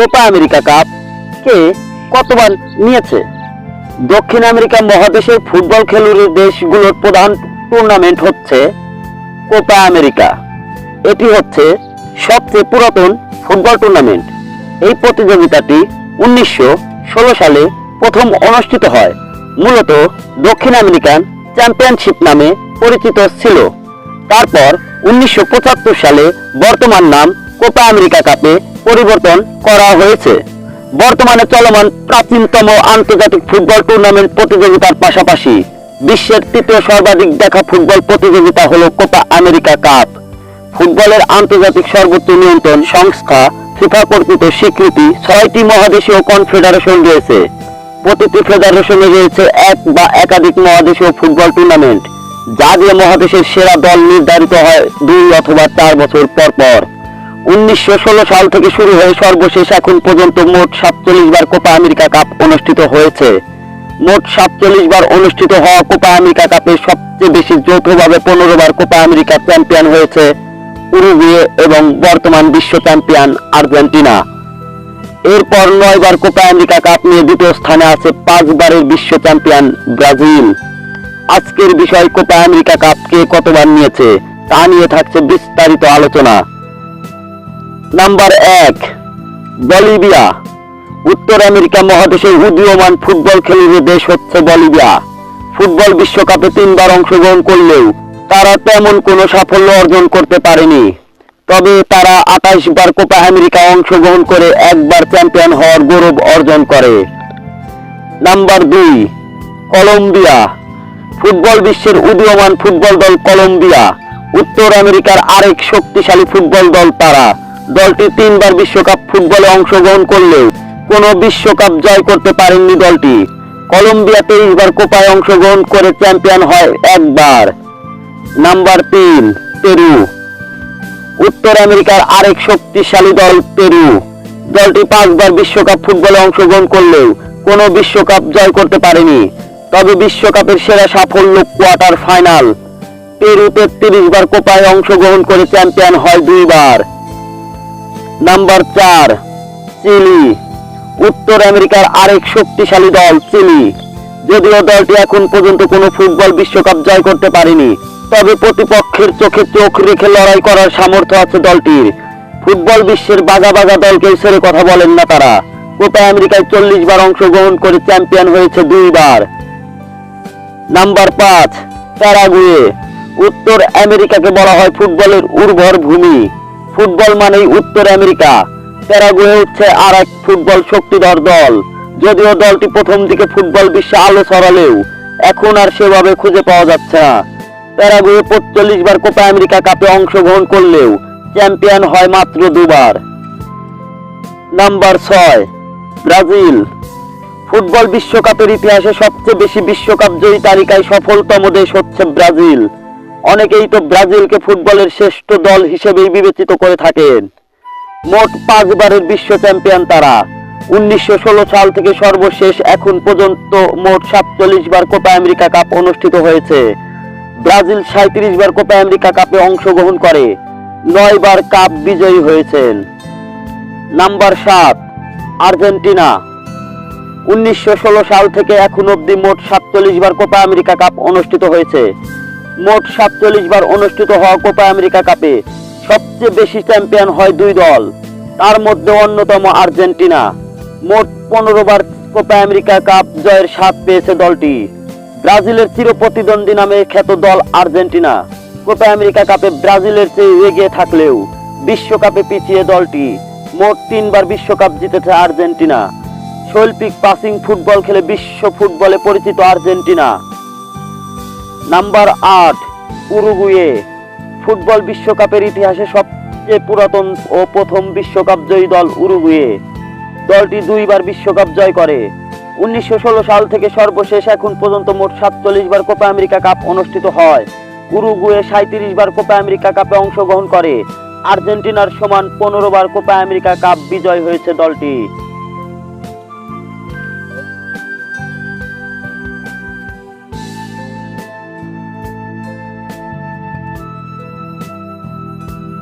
Copa America cup কে কতবার নিয়েছে? দক্ষিণ আমেরিকা মহাদেশের ফুটবল খেলুড়ে দেশগুলোর প্রধান টুর্নামেন্ট হচ্ছে কোপা আমেরিকা। এটি হচ্ছে সবচেয়ে পুরাতন ফুটবল টুর্নামেন্ট। এই প্রতিযোগিতাটি 1916 সালে প্রথম অনুষ্ঠিত হয়। মূলত দক্ষিণ আমেরিকান চ্যাম্পিয়নশিপ নামে পরিচিত ছিল। তারপর 1975 সালে বর্তমান নাম কোপা আমেরিকা কাপে পরিবর্তন করা হয়েছে। বর্তমানে চলমান প্রাচীনতম আন্তর্জাতিক ফুটবল টুর্নামেন্ট প্রতিযোগিতার পাশাপাশি বিশ্বের তৃতীয় সর্বাধিক দেখা ফুটবল প্রতিযোগিতা হলো কোপা আমেরিকা কাপ। ফুটবলের আন্তর্জাতিক সর্বোচ্চ নিয়ন্ত্রণ সংস্থা ফিফা কর্তৃক স্বীকৃতি 6টি মহাদেশীয় কনফেডারেশন রয়েছে। প্রতিটি ফেডারেশনে রয়েছে এক বা একাধিক মহাদেশীয় ফুটবল টুর্নামেন্ট, যা দিয়ে মহাদেশের সেরা দল নির্ধারিত হয় 2 অথবা 4 বছর পর পর। 1916 সাল থেকে শুরু হয়ে সর্বশেষ এখন পর্যন্ত মোট 47 বার কোপা আমেরিকা কাপ অনুষ্ঠিত হয়েছে। মোট 47 বার অনুষ্ঠিত হওয়া কোপা আমেরিকা কাপে সবচেয়ে বেশি যৌথভাবে 15 বার কোপা আমেরিকা চ্যাম্পিয়ন হয়েছে উরুগুয়ে এবং বর্তমান বিশ্ব চ্যাম্পিয়ন আর্জেন্টিনা। এরপর 9 বার কোপা আমেরিকা কাপ নিয়ে দ্বিতীয় স্থানে আছে 5 বারের বিশ্ব চ্যাম্পিয়ন ব্রাজিল। আজকের বিষয় কোপা আমেরিকা কাপ কে কতবার নিয়েছে তা নিয়ে থাকছে বিস্তারিত আলোচনা। Number 1, Bolivia. উত্তর আমেরিকা মহাদেশের উদীয়মান ফুটবল খেলুড়ে দেশ হচ্ছে বলিভিয়া। ফুটবল বিশ্বকাপে 3 বার অংশগ্রহণ করলেও তারা তেমন কোনো সাফল্য অর্জন করতে পারেনি। তবে তারা 28 বার কোপা আমেরিকা অংশগ্রহণ করে 1 বার চ্যাম্পিয়ন হওয়ার গৌরব অর্জন করে। Number 2, Colombia. ফুটবল বিশ্বের উদীয়মান ফুটবল দল কলম্বিয়া উত্তর আমেরিকার আরেক শক্তিশালী ফুটবল দল। তারা দলটি 3 বার বিশ্বকাপ ফুটবলে অংশগ্রহণ করলেও কোনো বিশ্বকাপ জয় করতে পারেননি দলটি। কলম্বিয়া 23 বার কোপায় অংশগ্রহণ করে চ্যাম্পিয়ন হয় 1 বার। Number 3, Peru. উত্তর আমেরিকার আরেক শক্তিশালী দল পেরু। দলটি 5 বার বিশ্বকাপ ফুটবলে অংশগ্রহণ করলেও কোনো বিশ্বকাপ জয় করতে পারেনি। তবে বিশ্বকাপের সেরা সাফল্য কোয়ার্টার ফাইনাল। পেরু 33 বার কোপায় অংশগ্রহণ করে চ্যাম্পিয়ন হয় 2 বার। Number 4, chilli. উত্তর আমেরিকার আরেক শক্তিশালী দল চিলি। যদিও দলটি এখন পর্যন্ত কোনো ফুটবল বিশ্বকাপ জয় করতে পারেনি, তবে প্রতিপক্ষের চোখে চোখ রেখে লড়াই করার সামর্থ্য আছে দলটির। ফুটবল বিশ্বের বাঘা বাঘা দলকে ছেড়ে কথা বলেন না তারা। কোপা আমেরিকায় 40 বার অংশগ্রহণ করে চ্যাম্পিয়ন হয়েছে 2 বার। Number 5, Paraguay. উত্তর আমেরিকাকে বলা হয় ফুটবলের উর্বর ভূমি। ফুটবল মানেই উত্তর আমেরিকা। প্যারাগুয়ে হচ্ছে আর এক ফুটবল শক্তিধর দল। যদিও দলটি প্রথম দিকে ফুটবল বিশ্বে আলো ছড়ালেও এখন আর সেভাবে খুঁজে পাওয়া যাচ্ছে না। প্যারাগুয়ে 45 বার কোপা আমেরিকা কাপে অংশগ্রহণ করলেও চ্যাম্পিয়ন হয় মাত্র 2 বার। Number 6, Brazil. ফুটবল বিশ্বকাপের ইতিহাসে সবচেয়ে বেশি বিশ্বকাপ জয়ী তালিকায় সফলতম দেশ হচ্ছে ব্রাজিল। অনেকেই তো ব্রাজিলকে ফুটবলের শ্রেষ্ঠ দল হিসেবেই বিবেচিত করে থাকেন। মোট 5 বারের বিশ্ব চ্যাম্পিয়ন তারা। 1916 সাল থেকে সর্বশেষ এখন পর্যন্ত মোট 47 বার কোপা আমেরিকা কাপ অনুষ্ঠিত হয়েছে। ব্রাজিল 37 বার কোপা আমেরিকা কাপে অংশগ্রহণ করে 9 বার কাপ বিজয়ী হয়েছেন। Number 7, Argentina. 1916 সাল থেকে এখন অবধি মোট 47 বার কোপা আমেরিকা কাপ অনুষ্ঠিত হয়েছে। মোট 47 বার অনুষ্ঠিত হওয়া কোপা আমেরিকা কাপে সবচেয়ে বেশি চ্যাম্পিয়ন হয় 2 দল, তার মধ্যে অন্যতম আর্জেন্টিনা। মোট 15 বার কোপা আমেরিকা কাপ জয়ের স্বাদ পেয়েছে দলটি। ব্রাজিলের চিরপ্রতিদ্বন্দ্বী নামে খ্যাত দল আর্জেন্টিনা কোপা আমেরিকা কাপে ব্রাজিলের চেয়ে এগিয়ে থাকলেও বিশ্বকাপে পিছিয়ে দলটি। মোট 3 বার বিশ্বকাপ জিতেছে আর্জেন্টিনা। শৈল্পিক পাসিং ফুটবল খেলে বিশ্ব ফুটবলে পরিচিত আর্জেন্টিনা। Number 8, Uruguay. ফুটবল বিশ্বকাপের ইতিহাসে সবচেয়ে পুরাতন ও প্রথম বিশ্বকাপ জয়ী দল উরুগুয়ে। দলটি 2 বার বিশ্বকাপ জয় করে। 1916 সাল থেকে সর্বশেষ এখন পর্যন্ত মোট 47 বার কোপা আমেরিকা কাপ অনুষ্ঠিত হয়। উরুগুয়ে 37 বার কোপা আমেরিকা কাপে অংশগ্রহণ করে। আর্জেন্টিনার সমান 15 বার কোপা আমেরিকা কাপ বিজয় হয়েছে দলটি।